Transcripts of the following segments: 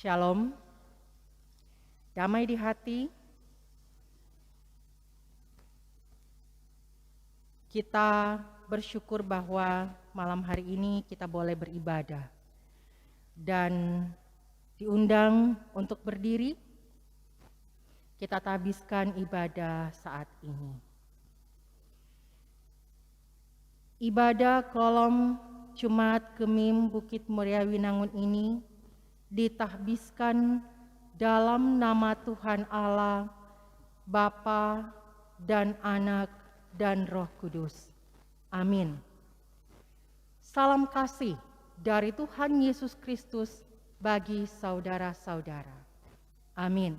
Shalom, damai di hati. Kita bersyukur bahwa malam hari ini kita boleh beribadah dan diundang untuk berdiri. Kita tabiskan ibadah saat ini. Ibadah kolom Jumat Gemim Bukit Muria Winangun ini ditahbiskan dalam nama Tuhan Allah, Bapa dan Anak dan Roh Kudus. Amin. Salam kasih dari Tuhan Yesus Kristus bagi saudara-saudara. Amin.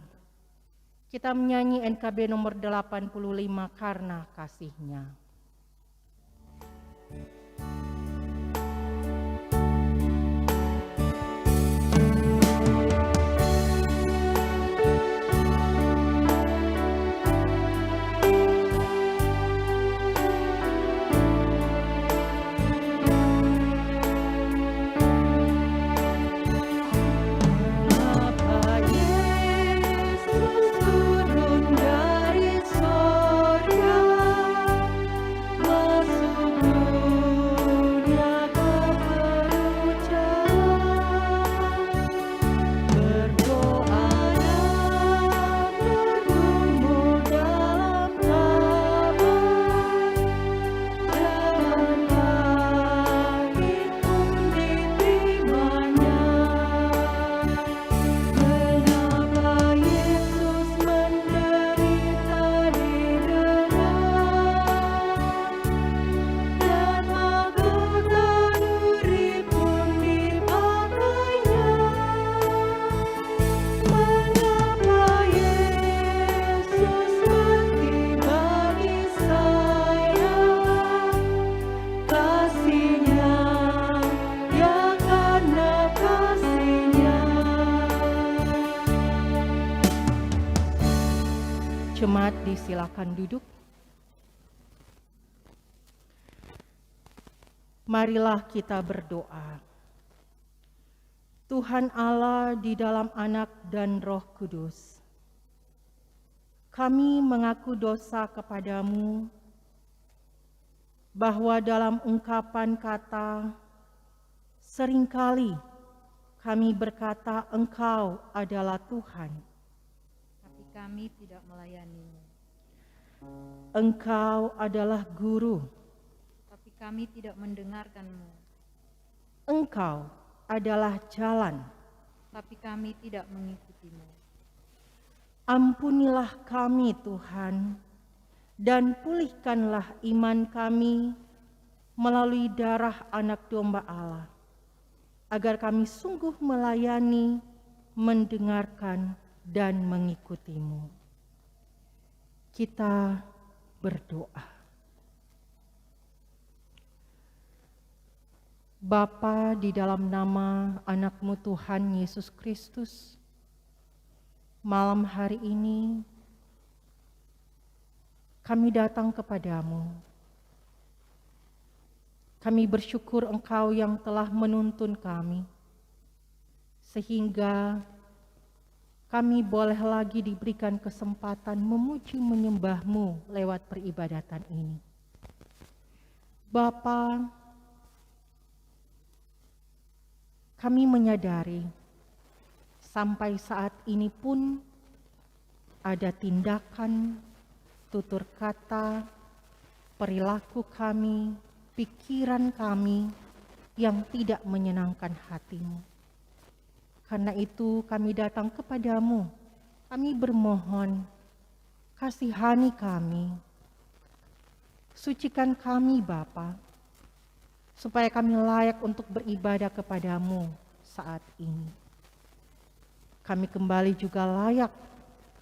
Kita menyanyi NKB nomor 85 karena kasih-Nya. Jemaat disilakan duduk. Marilah kita berdoa. Tuhan Allah di dalam Anak dan Roh Kudus, kami mengaku dosa kepadamu bahwa dalam ungkapan kata seringkali kami berkata Engkau adalah Tuhan, kami tidak melayanimu. Engkau adalah Guru, tapi kami tidak mendengarkanmu. Engkau adalah jalan, tapi kami tidak mengikutimu. Ampunilah kami Tuhan, dan pulihkanlah iman kami melalui darah Anak Domba Allah, agar kami sungguh melayani, mendengarkan, dan mengikutimu. Kita berdoa. Bapa, di dalam nama Anak-Mu Tuhan Yesus Kristus, malam hari ini kami datang kepadamu. Kami bersyukur Engkau yang telah menuntun kami, sehingga kami boleh lagi diberikan kesempatan memuji menyembah-Mu lewat peribadatan ini. Bapa, kami menyadari sampai saat ini pun ada tindakan, tutur kata, perilaku kami, pikiran kami yang tidak menyenangkan hati-Mu. Karena itu kami datang kepadamu, kami bermohon, kasihani kami, sucikan kami Bapa, supaya kami layak untuk beribadah kepadamu saat ini. Kami kembali juga layak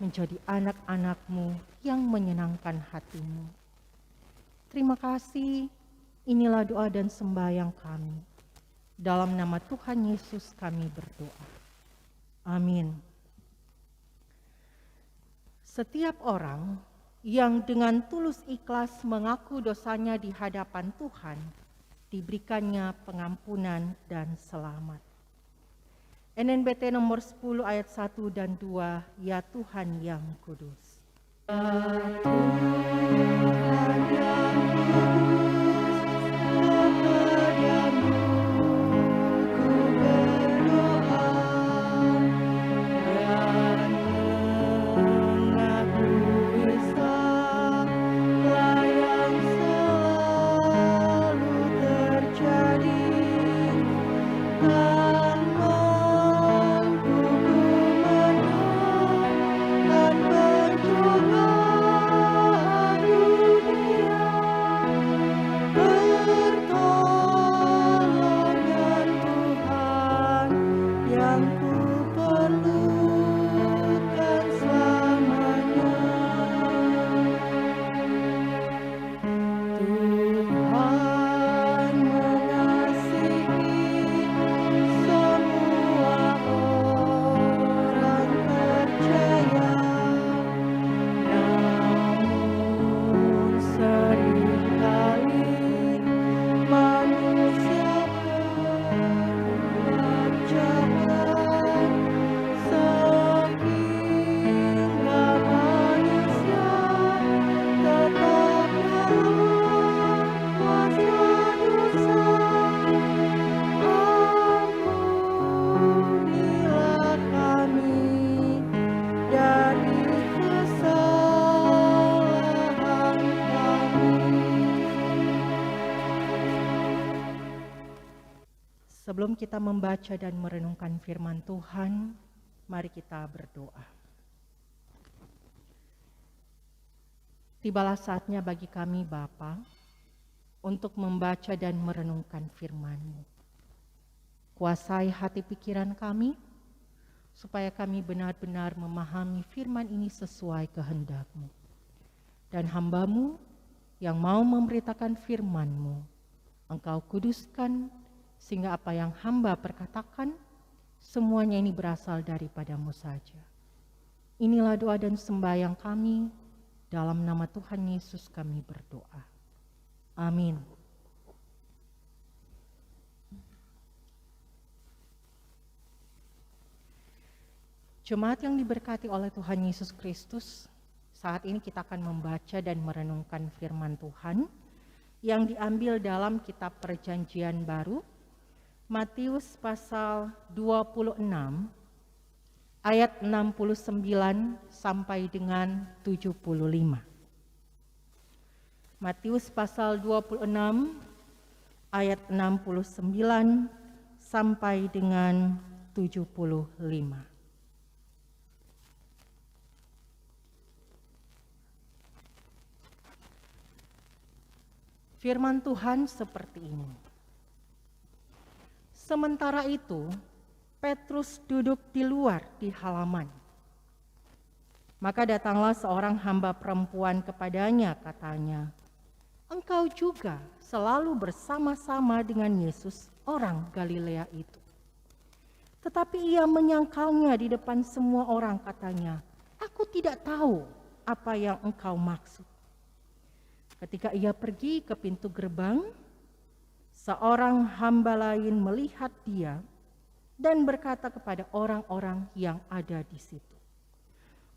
menjadi anak-anak-Mu yang menyenangkan hati-Mu. Terima kasih, inilah doa dan sembahyang kami. Dalam nama Tuhan Yesus kami berdoa. Amin. Setiap orang yang dengan tulus ikhlas mengaku dosanya di hadapan Tuhan, diberikannya pengampunan dan selamat. NNBT nomor 10 ayat 1 dan 2, ya Tuhan yang kudus. Sebelum kita membaca dan merenungkan firman Tuhan, mari kita berdoa. Tibalah saatnya bagi kami Bapa untuk membaca dan merenungkan firman-Mu. Kuasai hati pikiran kami, supaya kami benar-benar memahami firman ini sesuai kehendak-Mu. Dan hamba-Mu yang mau memberitakan firman-Mu, Engkau kuduskan, sehingga apa yang hamba perkatakan, semuanya ini berasal daripada-Mu saja. Inilah doa dan sembahyang kami, dalam nama Tuhan Yesus kami berdoa. Amin. Jemaat yang diberkati oleh Tuhan Yesus Kristus, saat ini kita akan membaca dan merenungkan firman Tuhan yang diambil dalam kitab Perjanjian Baru, Matius pasal 26 ayat 69 sampai dengan 75. Matius pasal 26 ayat 69 sampai dengan 75. Firman Tuhan seperti ini. Sementara itu, Petrus duduk di luar di halaman. Maka datanglah seorang hamba perempuan kepadanya, katanya, "Engkau juga selalu bersama-sama dengan Yesus, orang Galilea itu." Tetapi ia menyangkalnya di depan semua orang, katanya, "Aku tidak tahu apa yang engkau maksud." Ketika ia pergi ke pintu gerbang, seorang hamba lain melihat dia dan berkata kepada orang-orang yang ada di situ,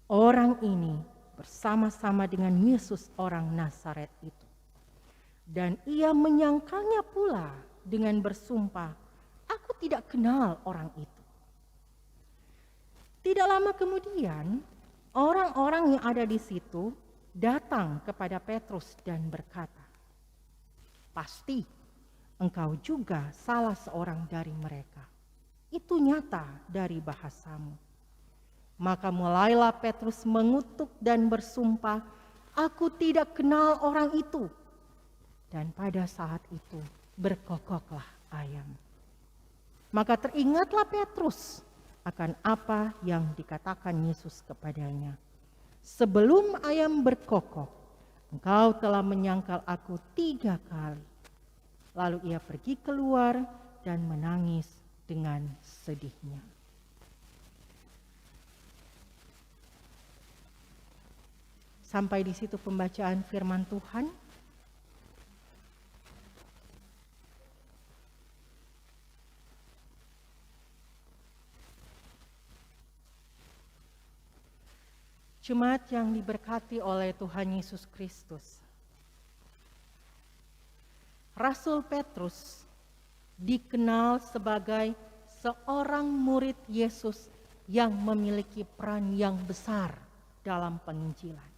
"Orang ini bersama-sama dengan Yesus orang Nazaret itu." Dan ia menyangkalnya pula dengan bersumpah, "Aku tidak kenal orang itu." Tidak lama kemudian, orang-orang yang ada di situ datang kepada Petrus dan berkata, "Pasti engkau juga salah seorang dari mereka. Itu nyata dari bahasamu." Maka mulailah Petrus mengutuk dan bersumpah, "Aku tidak kenal orang itu." Dan pada saat itu berkokoklah ayam. Maka teringatlah Petrus akan apa yang dikatakan Yesus kepadanya, "Sebelum ayam berkokok, engkau telah menyangkal aku 3 kali." Lalu ia pergi keluar dan menangis dengan sedihnya. Sampai di situ pembacaan firman Tuhan. Jemaat yang diberkati oleh Tuhan Yesus Kristus, Rasul Petrus dikenal sebagai seorang murid Yesus yang memiliki peran yang besar dalam penginjilan.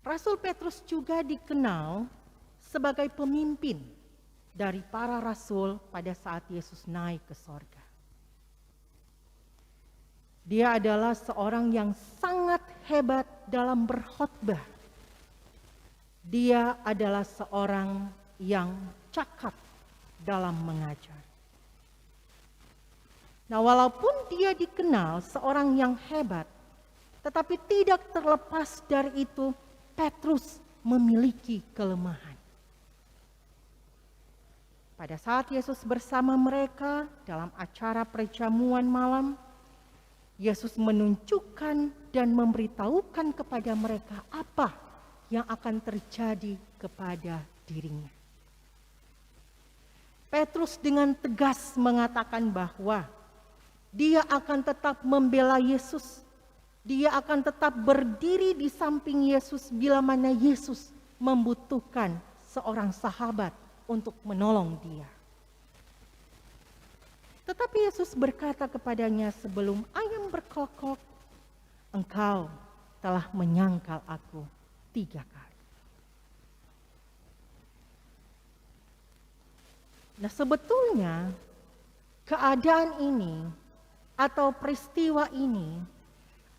Rasul Petrus juga dikenal sebagai pemimpin dari para rasul pada saat Yesus naik ke sorga. Dia adalah seorang yang sangat hebat dalam berkhotbah. Dia adalah seorang yang cakap dalam mengajar. Nah, walaupun dia dikenal seorang yang hebat, tetapi tidak terlepas dari itu, Petrus memiliki kelemahan. Pada saat Yesus bersama mereka dalam acara perjamuan malam, Yesus menunjukkan dan memberitahukan kepada mereka apa yang akan terjadi kepada dirinya. Petrus dengan tegas mengatakan bahwa dia akan tetap membela Yesus. Dia akan tetap berdiri di samping Yesus bila mana Yesus membutuhkan seorang sahabat untuk menolong dia. Tetapi Yesus berkata kepadanya sebelum ayam berkokok, engkau telah menyangkal aku 3 kali. Nah, sebetulnya keadaan ini atau peristiwa ini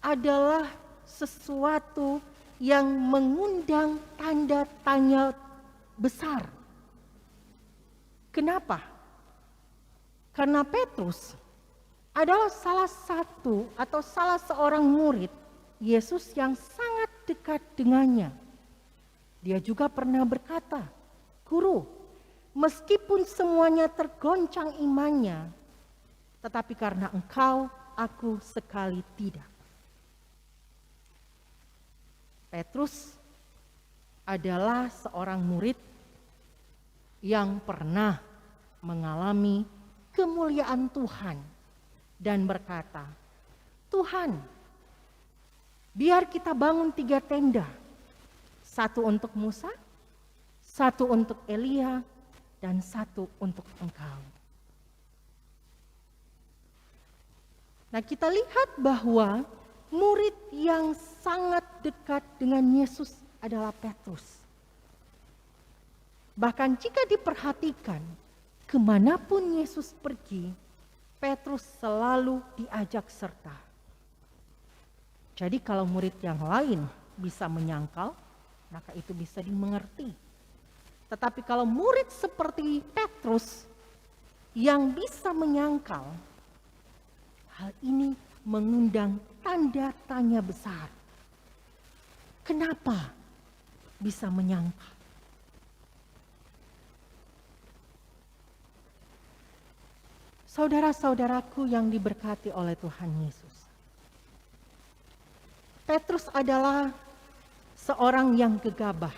adalah sesuatu yang mengundang tanda tanya besar. Kenapa? Karena Petrus adalah salah satu atau salah seorang murid Yesus yang sangat dekat dengannya. Dia juga pernah berkata, "Guru, meskipun semuanya tergoncang imannya, tetapi karena engkau, aku sekali tidak." Petrus adalah seorang murid yang pernah mengalami kemuliaan Tuhan dan berkata, "Tuhan, biar kita bangun 3 tenda, 1 untuk Musa, 1 untuk Elia, dan 1 untuk engkau." Nah, kita lihat bahwa murid yang sangat dekat dengan Yesus adalah Petrus. Bahkan jika diperhatikan, kemanapun Yesus pergi, Petrus selalu diajak serta. Jadi kalau murid yang lain bisa menyangkal, maka itu bisa dimengerti. Tetapi kalau murid seperti Petrus yang bisa menyangkal, hal ini mengundang tanda tanya besar. Kenapa bisa menyangkal? Saudara-saudaraku yang diberkati oleh Tuhan Yesus, Petrus adalah seorang yang gegabah.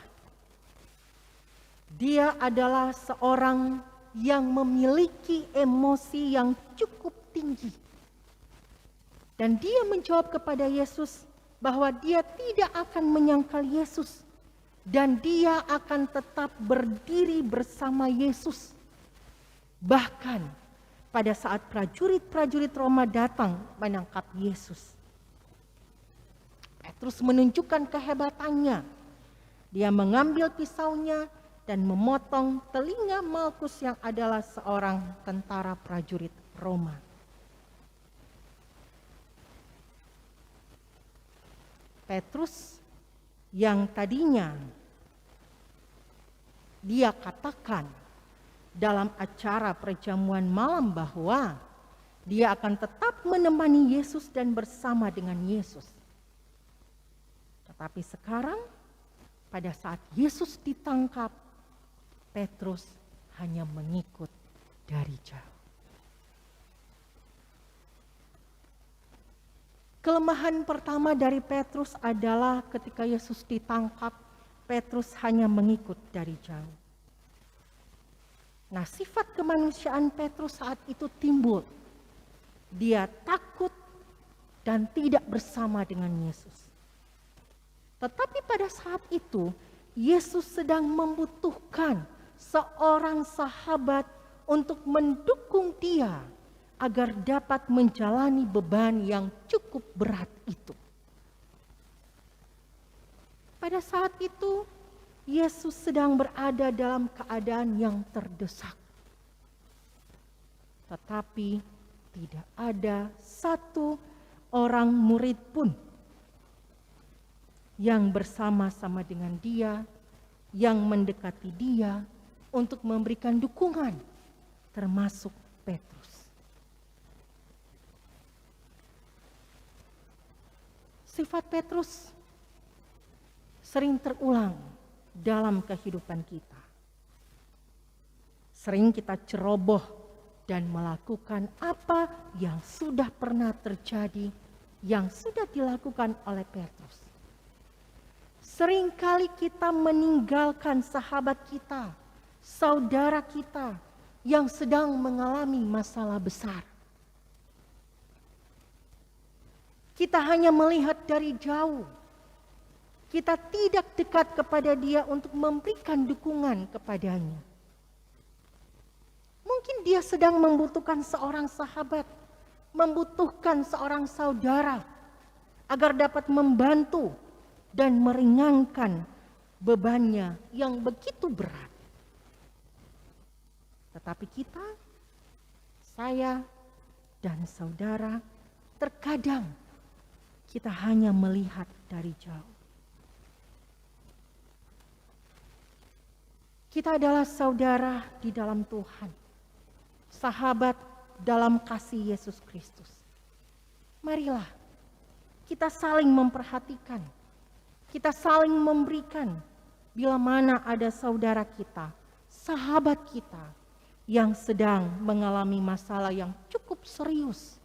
Dia adalah seorang yang memiliki emosi yang cukup tinggi. Dan dia menjawab kepada Yesus bahwa dia tidak akan menyangkal Yesus. Dan dia akan tetap berdiri bersama Yesus. Bahkan pada saat prajurit-prajurit Roma datang menangkap Yesus, Petrus menunjukkan kehebatannya. Dia mengambil pisaunya dan memotong telinga Malkus yang adalah seorang tentara prajurit Roma. Petrus yang tadinya dia katakan dalam acara perjamuan malam bahwa dia akan tetap menemani Yesus dan bersama dengan Yesus. Tetapi sekarang pada saat Yesus ditangkap, Petrus hanya mengikut dari jauh. Kelemahan pertama dari Petrus adalah ketika Yesus ditangkap, Petrus hanya mengikut dari jauh. Nah, sifat kemanusiaan Petrus saat itu timbul. Dia takut dan tidak bersama dengan Yesus. Tetapi pada saat itu, Yesus sedang membutuhkan seorang sahabat untuk mendukung dia agar dapat menjalani beban yang cukup berat itu. Pada saat itu, Yesus sedang berada dalam keadaan yang terdesak. Tetapi tidak ada satu orang murid pun yang bersama-sama dengan dia, yang mendekati dia untuk memberikan dukungan, termasuk Petrus. Sifat Petrus sering terulang dalam kehidupan kita. Sering kita ceroboh dan melakukan apa yang sudah pernah terjadi, yang sudah dilakukan oleh Petrus. Seringkali kita meninggalkan sahabat kita, saudara kita yang sedang mengalami masalah besar. Kita hanya melihat dari jauh. Kita tidak dekat kepada dia untuk memberikan dukungan kepadanya. Mungkin dia sedang membutuhkan seorang sahabat, membutuhkan seorang saudara agar dapat membantu dan meringankan bebannya yang begitu berat. Tetapi kita, saya dan saudara, terkadang kita hanya melihat dari jauh. Kita adalah saudara di dalam Tuhan, sahabat dalam kasih Yesus Kristus. Marilah kita saling memperhatikan, kita saling memberikan bila mana ada saudara kita, sahabat kita yang sedang mengalami masalah yang cukup serius,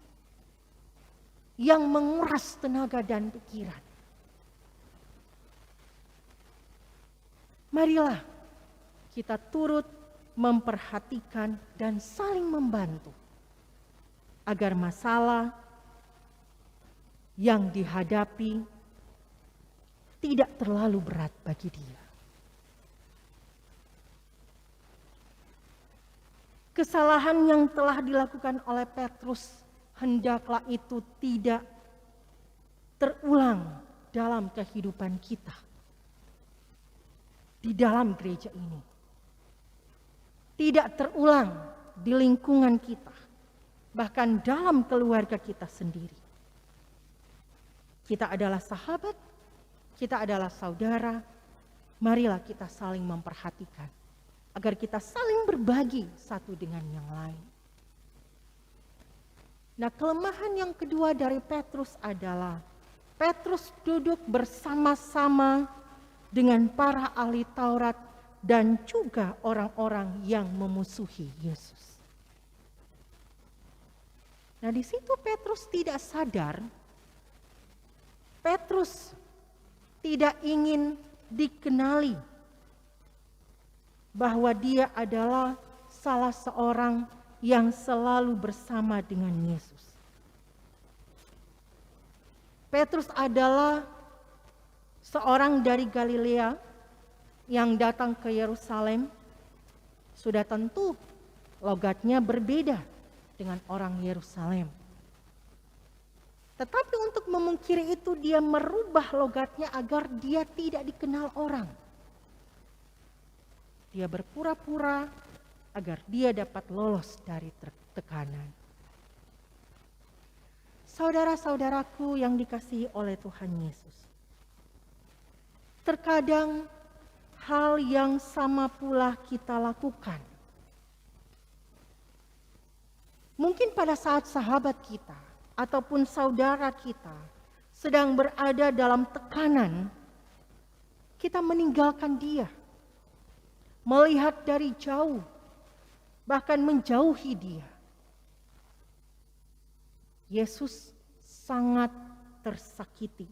yang menguras tenaga dan pikiran. Marilah kita turut memperhatikan dan saling membantu agar masalah yang dihadapi tidak terlalu berat bagi dia. Kesalahan yang telah dilakukan oleh Petrus hendaklah itu tidak terulang dalam kehidupan kita di dalam gereja ini. Tidak terulang di lingkungan kita, bahkan dalam keluarga kita sendiri. Kita adalah sahabat, kita adalah saudara, marilah kita saling memperhatikan, agar kita saling berbagi satu dengan yang lain. Nah, kelemahan yang kedua dari Petrus adalah, Petrus duduk bersama-sama dengan para ahli Taurat, dan juga orang-orang yang memusuhi Yesus. Nah, di situ Petrus tidak sadar, Petrus tidak ingin dikenali bahwa dia adalah salah seorang yang selalu bersama dengan Yesus. Petrus adalah seorang dari Galilea yang datang ke Yerusalem. Sudah tentu logatnya berbeda dengan orang Yerusalem. Tetapi untuk memungkiri itu, dia merubah logatnya agar dia tidak dikenal orang. Dia berpura-pura agar dia dapat lolos dari tekanan. Saudara-saudaraku yang dikasihi oleh Tuhan Yesus, terkadang hal yang sama pula kita lakukan. Mungkin pada saat sahabat kita ataupun saudara kita sedang berada dalam tekanan, kita meninggalkan dia, melihat dari jauh, bahkan menjauhi dia. Yesus sangat tersakiti.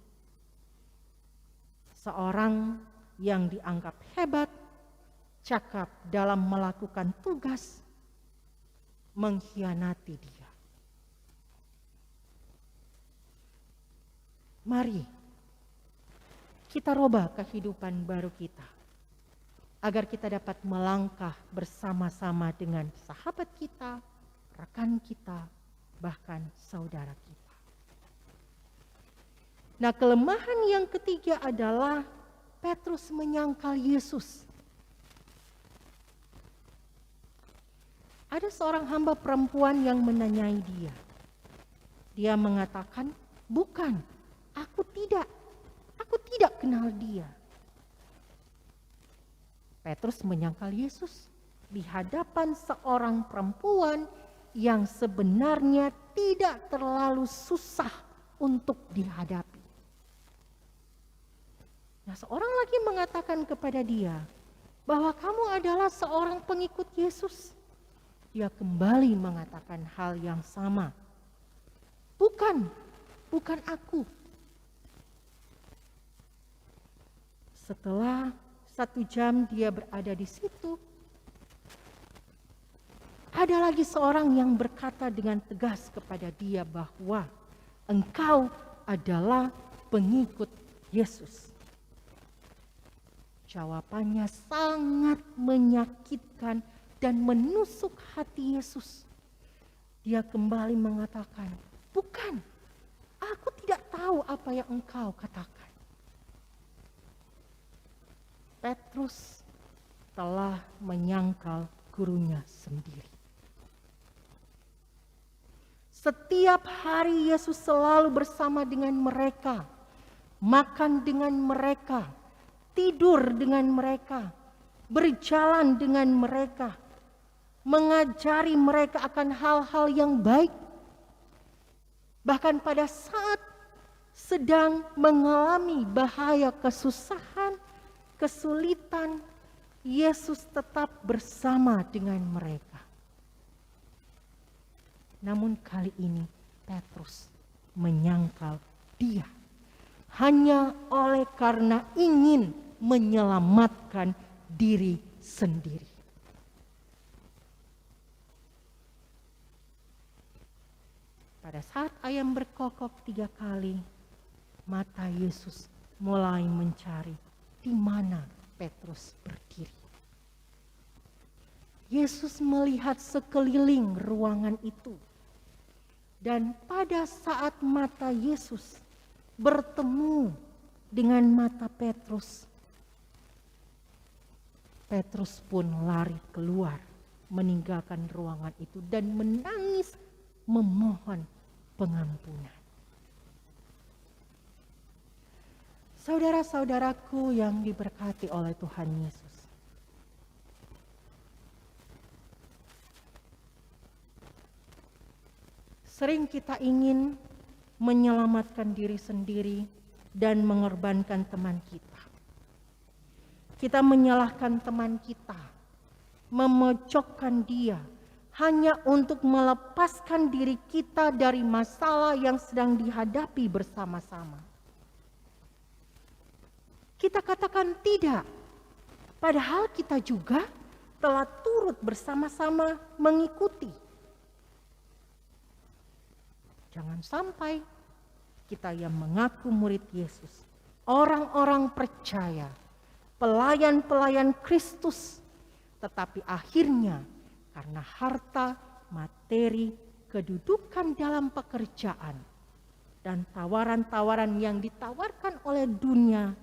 Seorang yang dianggap hebat, cakap dalam melakukan tugas, mengkhianati dia. Mari kita rubah kehidupan baru kita, agar kita dapat melangkah bersama-sama dengan sahabat kita, rekan kita, bahkan saudara kita. Nah, kelemahan yang ketiga adalah Petrus menyangkal Yesus. Ada seorang hamba perempuan yang menanyai dia. Dia mengatakan, "Bukan, aku tidak kenal dia." Petrus menyangkal Yesus di hadapan seorang perempuan yang sebenarnya tidak terlalu susah untuk dihadapi. Nah, seorang lagi mengatakan kepada dia bahwa kamu adalah seorang pengikut Yesus. Dia kembali mengatakan hal yang sama. Bukan aku. Setelah 1 jam dia berada di situ, ada lagi seorang yang berkata dengan tegas kepada dia bahwa engkau adalah pengikut Yesus. Jawabannya sangat menyakitkan dan menusuk hati Yesus. Dia kembali mengatakan, "Bukan, aku tidak tahu apa yang engkau katakan." Petrus telah menyangkal gurunya sendiri. Setiap hari Yesus selalu bersama dengan mereka, makan dengan mereka, tidur dengan mereka, berjalan dengan mereka, mengajari mereka akan hal-hal yang baik. Bahkan pada saat sedang mengalami bahaya kesusahan, kesulitan, Yesus tetap bersama dengan mereka. Namun kali ini Petrus menyangkal dia hanya oleh karena ingin menyelamatkan diri sendiri. Pada saat ayam berkokok 3 kali, mata Yesus mulai mencari di mana Petrus berdiri. Yesus melihat sekeliling ruangan itu. Dan pada saat mata Yesus bertemu dengan mata Petrus, Petrus pun lari keluar meninggalkan ruangan itu dan menangis memohon pengampunan. Saudara-saudaraku yang diberkati oleh Tuhan Yesus. Sering kita ingin menyelamatkan diri sendiri dan mengorbankan teman kita. Kita menyalahkan teman kita, memojokkan dia, hanya untuk melepaskan diri kita dari masalah yang sedang dihadapi bersama-sama. Kita katakan tidak, padahal kita juga telah turut bersama-sama mengikuti. Jangan sampai kita yang mengaku murid Yesus, orang-orang percaya, pelayan-pelayan Kristus, tetapi akhirnya karena harta, materi, kedudukan dalam pekerjaan, dan tawaran-tawaran yang ditawarkan oleh dunia,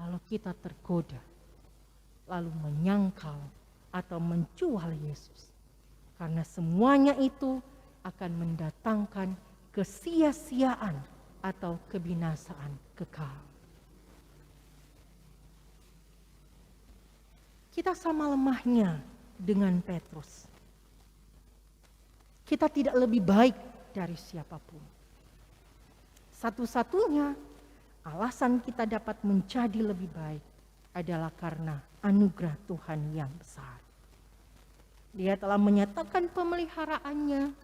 lalu kita tergoda, lalu menyangkal atau menjual Yesus. Karena semuanya itu akan mendatangkan kesia-siaan atau kebinasaan kekal. Kita sama lemahnya dengan Petrus. Kita tidak lebih baik dari siapapun. Satu-satunya alasan kita dapat menjadi lebih baik adalah karena anugerah Tuhan yang besar. Dia telah menyatakan pemeliharaannya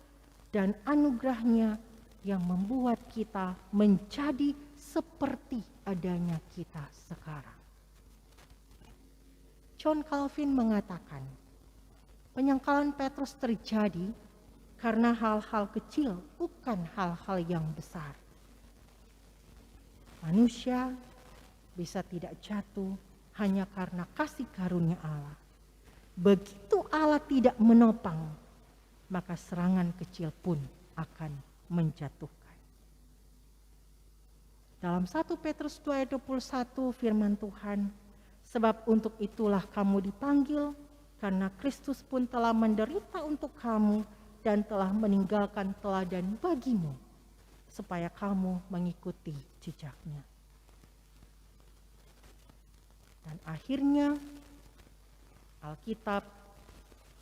dan anugerahnya yang membuat kita menjadi seperti adanya kita sekarang. John Calvin mengatakan, penyangkalan Petrus terjadi karena hal-hal kecil, bukan hal-hal yang besar. Manusia bisa tidak jatuh hanya karena kasih karunia Allah. Begitu Allah tidak menopang, maka serangan kecil pun akan menjatuhkan. Dalam 1 Petrus 2 ayat 21 firman Tuhan, sebab untuk itulah kamu dipanggil, karena Kristus pun telah menderita untuk kamu dan telah meninggalkan teladan bagimu, supaya kamu mengikuti jejaknya. Dan akhirnya Alkitab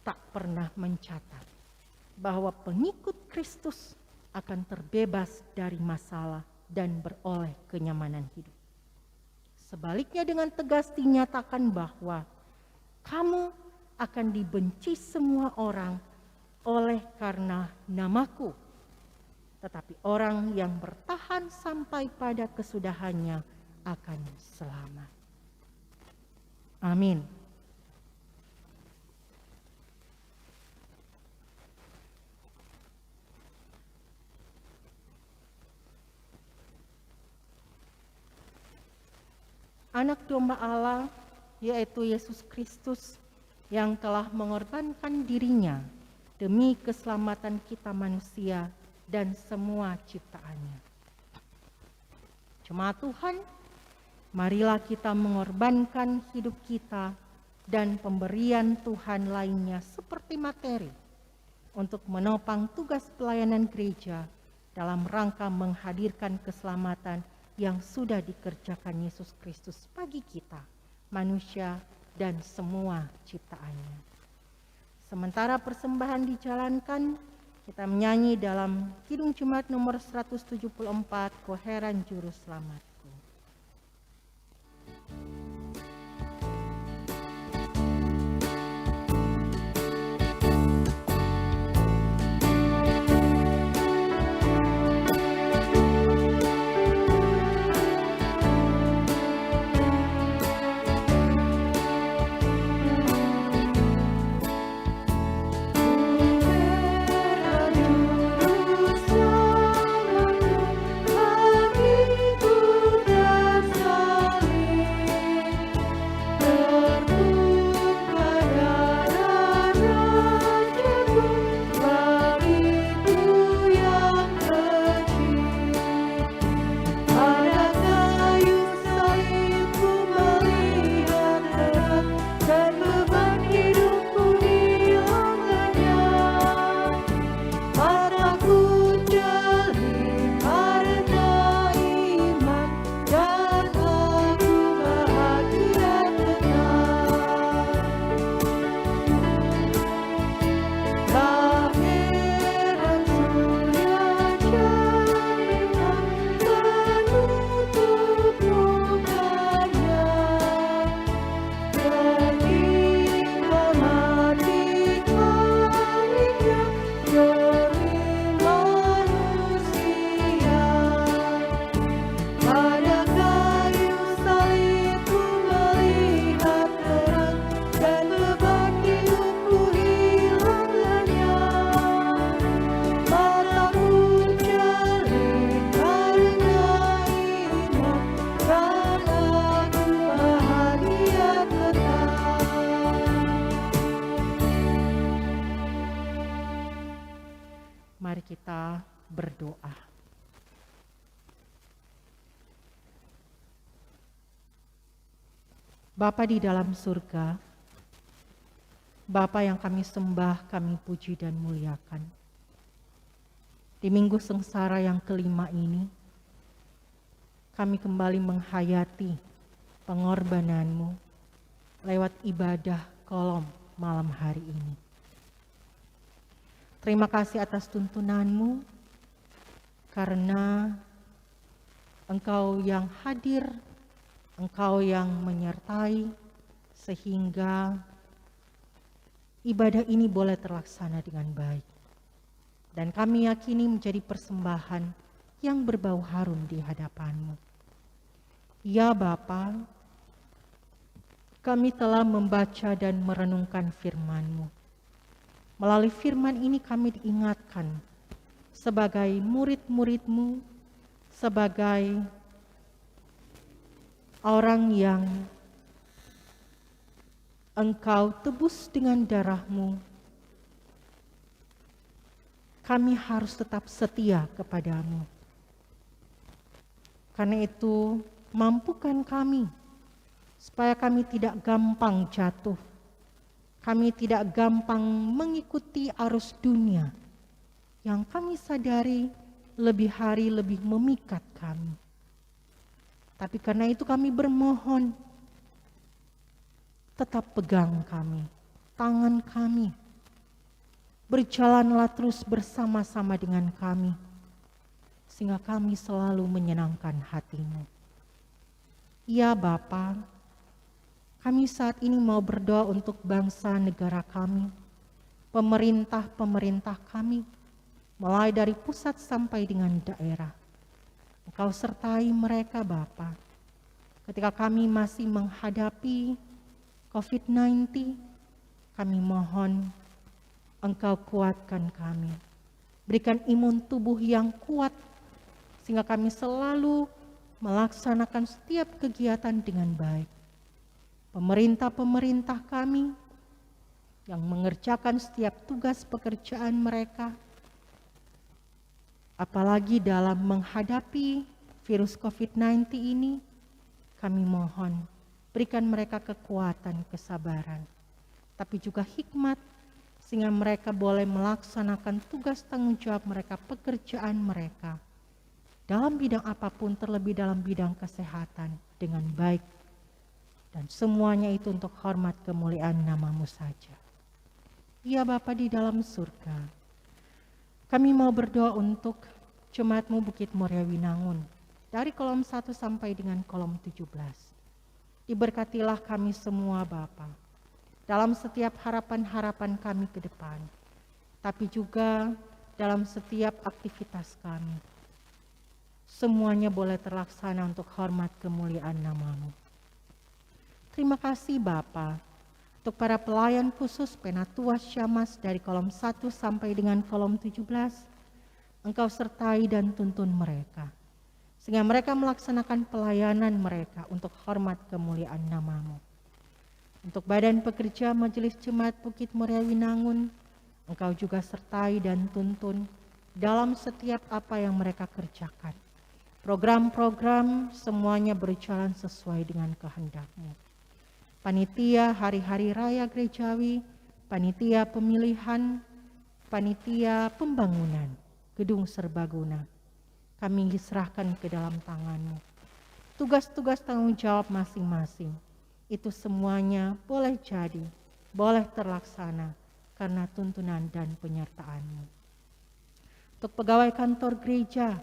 tak pernah mencatat bahwa pengikut Kristus akan terbebas dari masalah dan beroleh kenyamanan hidup. Sebaliknya dengan tegas dinyatakan bahwa kamu akan dibenci semua orang oleh karena namaku, tetapi orang yang bertahan sampai pada kesudahannya akan selamat. Amin. Anak domba Allah, yaitu Yesus Kristus, yang telah mengorbankan dirinya demi keselamatan kita manusia dan semua ciptaannya. Jemaat Tuhan, marilah kita mengorbankan hidup kita dan pemberian Tuhan lainnya seperti materi untuk menopang tugas pelayanan gereja dalam rangka menghadirkan keselamatan yang sudah dikerjakan Yesus Kristus bagi kita, manusia dan semua ciptaannya. Sementara persembahan dijalankan, kita menyanyi dalam Kidung Jemaat nomor 174, Koheran Juru Selamat. Mari kita berdoa. Bapa di dalam surga, Bapa yang kami sembah, kami puji dan muliakan. Di minggu sengsara yang kelima ini, kami kembali menghayati pengorbanan-Mu lewat ibadah kolom malam hari ini. Terima kasih atas tuntunan-Mu, karena Engkau yang hadir, Engkau yang menyertai, sehingga ibadah ini boleh terlaksana dengan baik. Dan kami yakini menjadi persembahan yang berbau harum di hadapan-Mu. Ya Bapa, kami telah membaca dan merenungkan firman-Mu. Melalui firman ini kami diingatkan sebagai murid-murid-Mu, sebagai orang yang Engkau tebus dengan darah-Mu, kami harus tetap setia kepadamu. Karena itu, mampukan kami, supaya kami tidak gampang jatuh. Kami tidak gampang mengikuti arus dunia, yang kami sadari lebih hari lebih memikat kami. Tapi karena itu kami bermohon, tetap pegang kami, tangan kami. Berjalanlah terus bersama-sama dengan kami, sehingga kami selalu menyenangkan hati-Mu. Ya Bapa, kami saat ini mau berdoa untuk bangsa negara kami, pemerintah-pemerintah kami, mulai dari pusat sampai dengan daerah. Engkau sertai mereka Bapa, ketika kami masih menghadapi COVID-19, kami mohon Engkau kuatkan kami. Berikan imun tubuh yang kuat, sehingga kami selalu melaksanakan setiap kegiatan dengan baik. Pemerintah-pemerintah kami yang mengerjakan setiap tugas pekerjaan mereka, apalagi dalam menghadapi virus COVID-19 ini, kami mohon berikan mereka kekuatan, kesabaran, tapi juga hikmat, sehingga mereka boleh melaksanakan tugas tanggung jawab mereka, pekerjaan mereka, dalam bidang apapun, terlebih dalam bidang kesehatan, dengan baik. Dan semuanya itu untuk hormat kemuliaan nama-Mu saja. Ya Bapa di dalam surga, kami mau berdoa untuk Jemaat-Mu Bukit Muria Winangun, dari kolom 1 sampai dengan kolom 17. Diberkatilah kami semua Bapa, dalam setiap harapan-harapan kami ke depan, tapi juga dalam setiap aktivitas kami. Semuanya boleh terlaksana untuk hormat kemuliaan nama-Mu. Terima kasih Bapa, untuk para pelayan khusus Penatua Syamas dari kolom 1 sampai dengan kolom 17, Engkau sertai dan tuntun mereka, sehingga mereka melaksanakan pelayanan mereka untuk hormat kemuliaan nama-Mu. Untuk badan pekerja Majelis Jemaat Bukit Muria Winangun, Engkau juga sertai dan tuntun dalam setiap apa yang mereka kerjakan. Program-program semuanya berjalan sesuai dengan kehendak-Mu. Panitia hari-hari raya gerejawi, panitia pemilihan, panitia pembangunan gedung serbaguna, kami serahkan ke dalam tangan-Mu. Tugas-tugas tanggung jawab masing-masing, itu semuanya boleh jadi, boleh terlaksana karena tuntunan dan penyertaan-Mu. Untuk pegawai kantor gereja,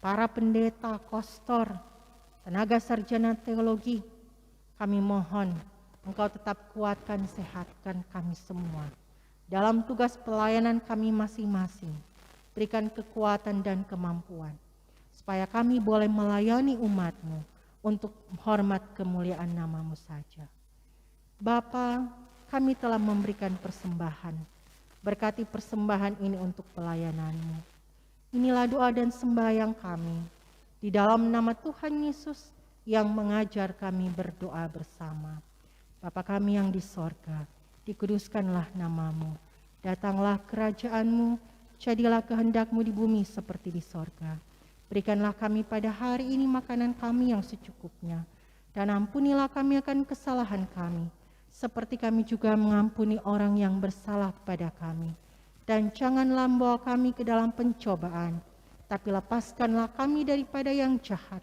para pendeta, kostor, tenaga sarjana teologi, kami mohon Engkau tetap kuatkan, sehatkan kami semua. Dalam tugas pelayanan kami masing-masing, berikan kekuatan dan kemampuan, supaya kami boleh melayani umat-Mu untuk hormat kemuliaan nama-Mu saja. Bapa, kami telah memberikan persembahan. Berkati persembahan ini untuk pelayanan-Mu. Inilah doa dan sembahyang kami, di dalam nama Tuhan Yesus yang mengajar kami berdoa bersama. Bapa kami yang di sorga, dikuduskanlah nama-Mu. Datanglah kerajaan-Mu, jadilah kehendak-Mu di bumi seperti di sorga. Berikanlah kami pada hari ini makanan kami yang secukupnya, dan ampunilah kami akan kesalahan kami, seperti kami juga mengampuni orang yang bersalah pada kami. Dan janganlah membawa kami ke dalam pencobaan, tapi lepaskanlah kami daripada yang jahat,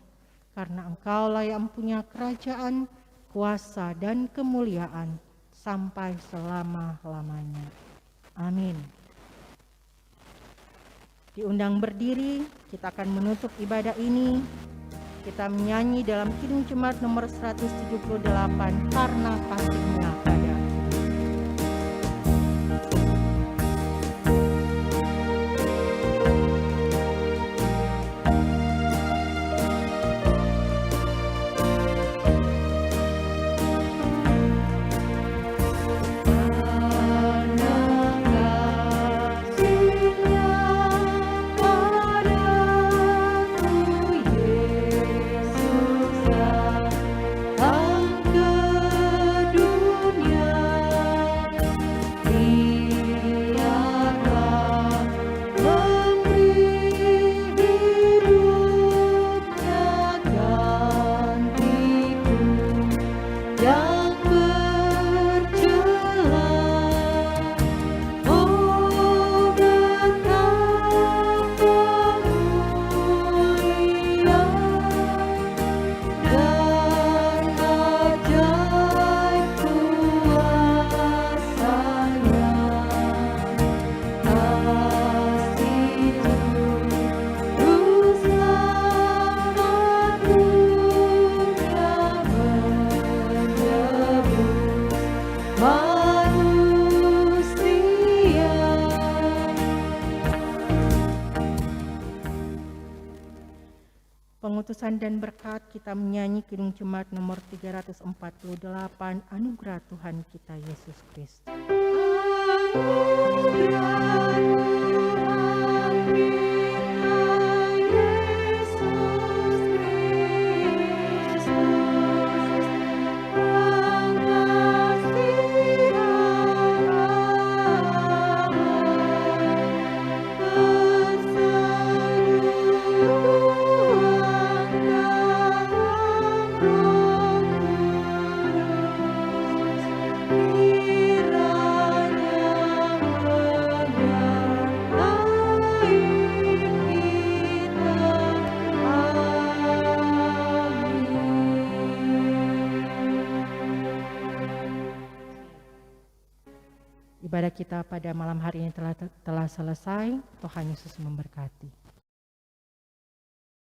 karena Engkau-lah yang punya kerajaan, kuasa, dan kemuliaan sampai selama-lamanya. Amin. Diundang berdiri, kita akan menutup ibadah ini. Kita menyanyi dalam Kidung Jemaat nomor 178, Karena Kasih-Nya Padaku. Yesus yang bercelah. Oh, betapa mulia dan ajaib kuasa-Nya. Kasih Juru Selamat dunia menebus manusia. Pengutusan dan berkat, kita menyanyi Kidung Jemaat nomor 348, Anugerah Tuhan kita Yesus Kristus. Ibadah kita pada malam hari ini telah selesai. Tuhan Yesus memberkati.